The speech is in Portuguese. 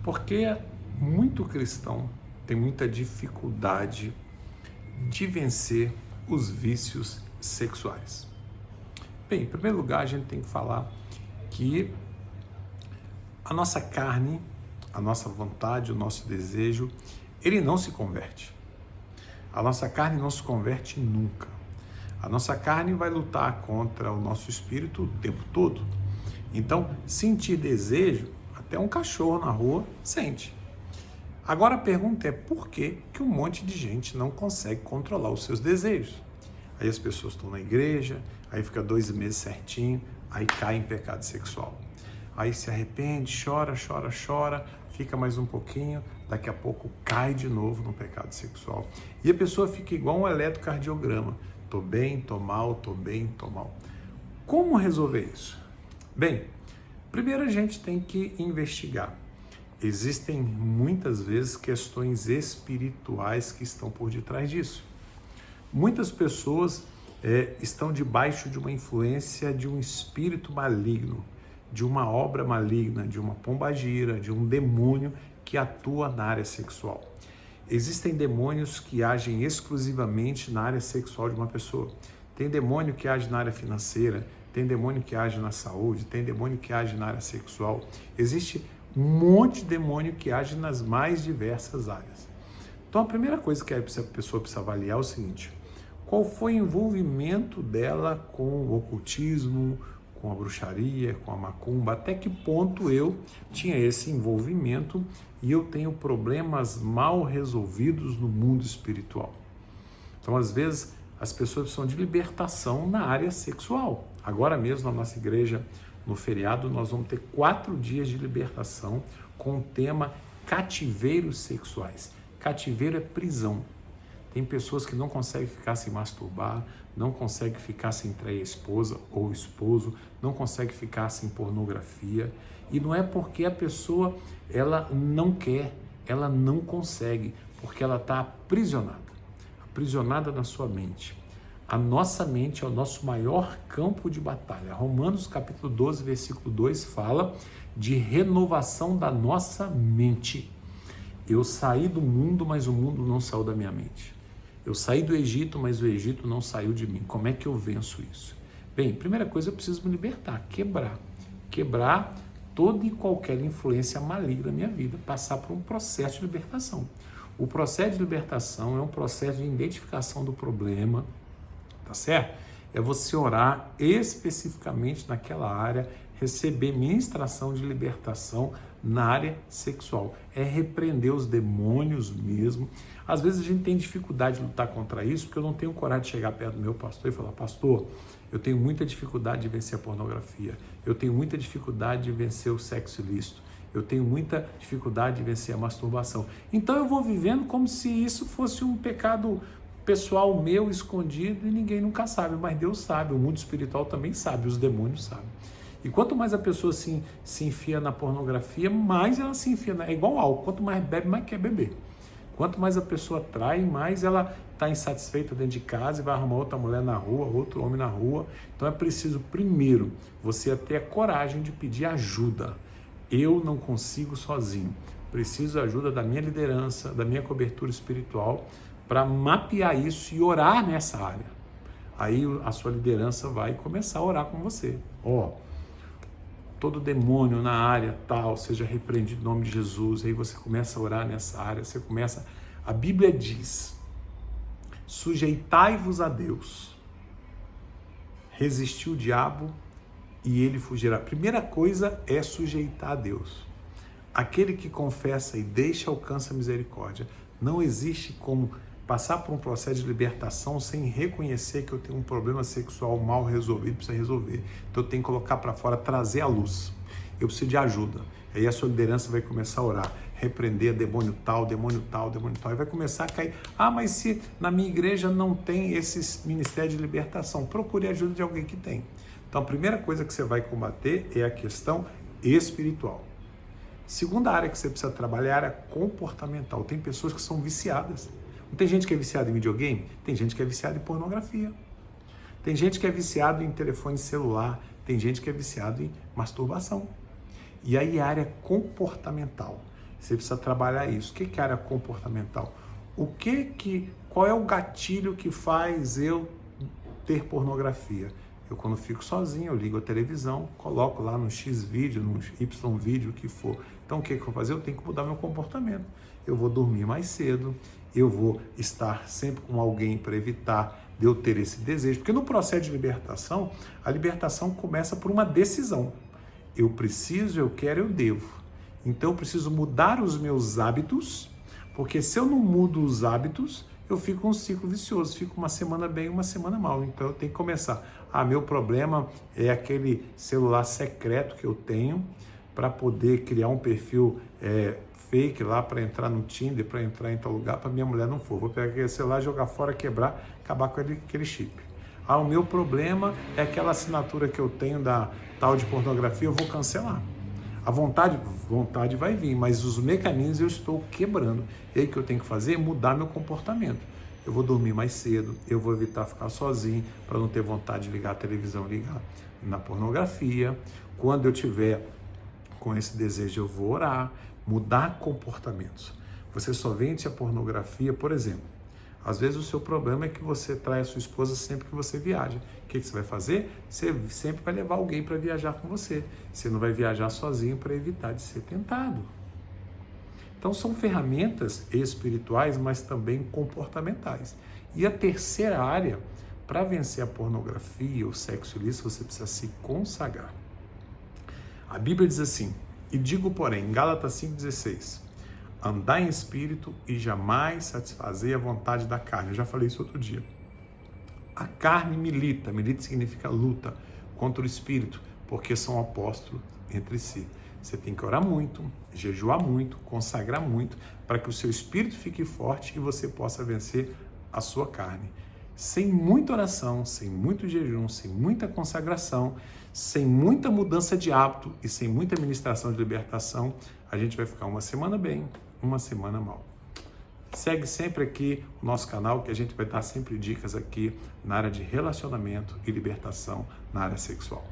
Porque muito cristão tem muita dificuldade de vencer os vícios sexuais. Bem, em primeiro lugar, a gente tem que falar que a nossa carne, a nossa vontade, o nosso desejo, ele não se converte. A nossa carne não se converte nunca. A nossa carne vai lutar contra o nosso espírito o tempo todo. Então, sentir desejo, até um cachorro na rua sente. Agora a pergunta é por que um monte de gente não consegue controlar os seus desejos? Aí as pessoas estão na igreja, aí fica 2 meses certinho, aí cai em pecado sexual. Aí se arrepende, chora, fica mais um pouquinho, daqui a pouco cai de novo no pecado sexual. E a pessoa fica igual um eletrocardiograma. Tô bem, tô mal, tô bem, tô mal. Como resolver isso? Bem, primeiro a gente tem que investigar. Existem muitas vezes questões espirituais que estão por detrás disso. Muitas pessoas estão debaixo de uma influência de um espírito maligno, de uma obra maligna, de uma pombagira, de um demônio que atua na área sexual. Existem demônios que agem exclusivamente na área sexual de uma pessoa. Tem demônio que age na área financeira, tem demônio que age na saúde, tem demônio que age na área sexual. Existe um monte de demônio que age nas mais diversas áreas. Então a primeira coisa que a pessoa precisa avaliar é o seguinte: qual foi o envolvimento dela com o ocultismo, com a bruxaria, com a macumba, até que ponto eu tinha esse envolvimento e eu tenho problemas mal resolvidos no mundo espiritual. Então, às vezes, as pessoas precisam de libertação na área sexual. Agora mesmo, na nossa igreja, no feriado, nós vamos ter 4 dias de libertação com o tema cativeiros sexuais. Cativeiro é prisão. Tem pessoas que não conseguem ficar sem masturbar, não conseguem ficar sem trair a esposa ou o esposo, não conseguem ficar sem pornografia. E não é porque a pessoa ela não quer, ela não consegue, porque ela está aprisionada na sua mente. A nossa mente é o nosso maior campo de batalha. Romanos capítulo 12, versículo 2 fala de renovação da nossa mente. Eu saí do mundo, mas o mundo não saiu da minha mente. Eu saí do Egito, mas o Egito não saiu de mim. Como é que eu venço isso? Bem, primeira coisa, eu preciso me libertar, quebrar toda e qualquer influência maligna na minha vida, passar por um processo de libertação. O processo de libertação é um processo de identificação do problema, tá certo? É você orar especificamente naquela área, receber ministração de libertação na área sexual. É repreender os demônios mesmo. Às vezes a gente tem dificuldade de lutar contra isso, porque eu não tenho coragem de chegar perto do meu pastor e falar: pastor, eu tenho muita dificuldade de vencer a pornografia, eu tenho muita dificuldade de vencer o sexo ilícito, eu tenho muita dificuldade de vencer a masturbação. Então eu vou vivendo como se isso fosse um pecado pessoal meu, escondido, e ninguém nunca sabe, mas Deus sabe, o mundo espiritual também sabe, os demônios sabem. E quanto mais a pessoa se enfia na pornografia, mais ela se enfia. É igual álcool, quanto mais bebe, mais quer beber. Quanto mais a pessoa trai, mais ela está insatisfeita dentro de casa e vai arrumar outra mulher na rua, outro homem na rua. Então é preciso, primeiro, você ter a coragem de pedir ajuda. Eu não consigo sozinho. Preciso da ajuda da minha liderança, da minha cobertura espiritual, para mapear isso e orar nessa área. Aí a sua liderança vai começar a orar com você. Todo demônio na área tal seja repreendido em nome de Jesus. Aí você começa a orar nessa área, a Bíblia diz: sujeitai-vos a Deus, resistiu o diabo e ele fugirá. A primeira coisa é sujeitar a Deus. Aquele que confessa e deixa alcança a misericórdia. Não existe como passar por um processo de libertação sem reconhecer que eu tenho um problema sexual mal resolvido, precisa resolver. Então eu tenho que colocar para fora, trazer a luz. Eu preciso de ajuda. Aí a sua liderança vai começar a orar, repreender demônio tal, demônio tal, demônio tal, e vai começar a cair. Mas se na minha igreja não tem esse ministério de libertação, procure a ajuda de alguém que tem. Então a primeira coisa que você vai combater é a questão espiritual. Segunda área que você precisa trabalhar é a comportamental. Tem pessoas que são viciadas. Não tem gente que é viciada em videogame? Tem gente que é viciada em pornografia. Tem gente que é viciado em telefone celular. Tem gente que é viciado em masturbação. E aí a área comportamental. Você precisa trabalhar isso. O que é área comportamental? Qual é o gatilho que faz eu ter pornografia? Eu, quando fico sozinho, eu ligo a televisão, coloco lá no X vídeo, no Y vídeo, o que for. Então, o que eu vou fazer? Eu tenho que mudar meu comportamento. Eu vou dormir mais cedo, eu vou estar sempre com alguém para evitar de eu ter esse desejo. Porque no processo de libertação, a libertação começa por uma decisão. Eu preciso, eu quero, eu devo. Então, eu preciso mudar os meus hábitos, porque se eu não mudo os hábitos, eu fico um ciclo vicioso, fico uma semana bem, uma semana mal. Então eu tenho que começar. Meu problema é aquele celular secreto que eu tenho para poder criar um perfil fake lá para entrar no Tinder, para entrar em tal lugar, para minha mulher não for. Vou pegar aquele celular, jogar fora, quebrar, acabar com aquele chip. O meu problema é aquela assinatura que eu tenho da tal de pornografia, eu vou cancelar. A vontade vai vir, mas os mecanismos eu estou quebrando. E aí o que eu tenho que fazer é mudar meu comportamento. Eu vou dormir mais cedo, eu vou evitar ficar sozinho, para não ter vontade de ligar a televisão, ligar na pornografia. Quando eu tiver com esse desejo, eu vou orar, mudar comportamentos. Você só vence a pornografia, por exemplo. Às vezes o seu problema é que você trai a sua esposa sempre que você viaja. O que você vai fazer? Você sempre vai levar alguém para viajar com você. Você não vai viajar sozinho para evitar de ser tentado. Então são ferramentas espirituais, mas também comportamentais. E a terceira área, para vencer a pornografia, o sexo ilícito, você precisa se consagrar. A Bíblia diz assim, e digo porém, em Gálatas 5,16, andar em espírito e jamais satisfazer a vontade da carne. Eu já falei isso outro dia. A carne milita significa luta contra o espírito, porque são opostos entre si. Você tem que orar muito, jejuar muito, consagrar muito, para que o seu espírito fique forte e você possa vencer a sua carne. Sem muita oração, sem muito jejum, sem muita consagração, sem muita mudança de hábito e sem muita ministração de libertação, a gente vai ficar uma semana bem, uma semana mal. Segue sempre aqui o nosso canal, que a gente vai dar sempre dicas aqui na área de relacionamento e libertação na área sexual.